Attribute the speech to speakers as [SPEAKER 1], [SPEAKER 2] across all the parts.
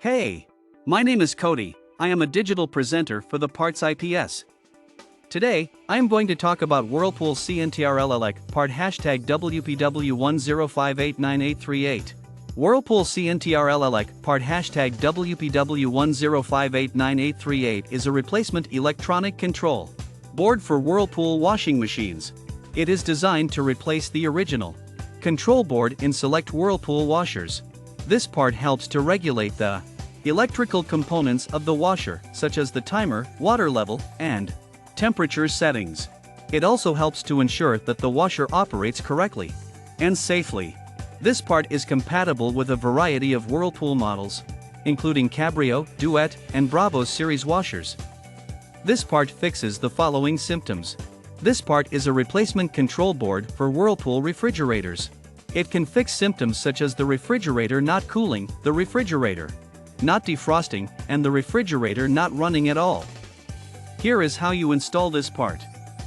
[SPEAKER 1] Hey! My name is Cody. I am a digital presenter for the PartsIPS. Today, I am going to talk about Whirlpool CNTRL-ELEC part #WPW10589838. Whirlpool CNTRL-ELEC part #WPW10589838 is a replacement electronic control board for Whirlpool washing machines. It is designed to replace the original control board in select Whirlpool washers. This part helps to regulate the electrical components of the washer, such as the timer, water level, and temperature settings. It also helps to ensure that the washer operates correctly and safely. This part is compatible with a variety of Whirlpool models, including Cabrio, Duet, and Bravo series washers. This part fixes the following symptoms. This part is a replacement control board for Whirlpool refrigerators. It can fix symptoms such as the refrigerator not cooling, the refrigerator not defrosting, and the refrigerator not running at all. Here is how you install this part.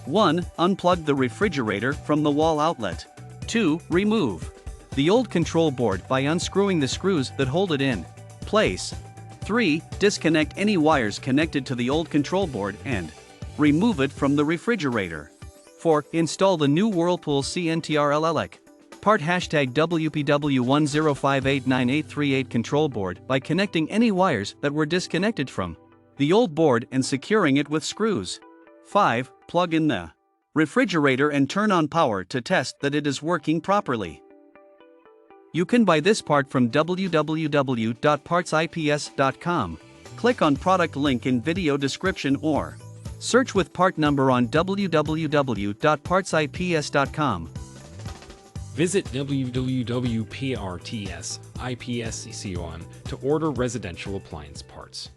[SPEAKER 1] 1. Unplug the refrigerator from the wall outlet. 2. Remove the old control board by unscrewing the screws that hold it in place. 3. Disconnect any wires connected to the old control board and remove it from the refrigerator. 4. Install the new Whirlpool CNTRL-ELEC part #WPW10589838 control board by connecting any wires that were disconnected from the old board and securing it with screws. 5. Plug in the refrigerator and turn on power to test that it is working properly. You can buy this part from www.PartsIPS.com. Click on product link in video description or search with part number on www.PartsIPS.com.
[SPEAKER 2] Visit www.PartsIPS.com to order residential appliance parts.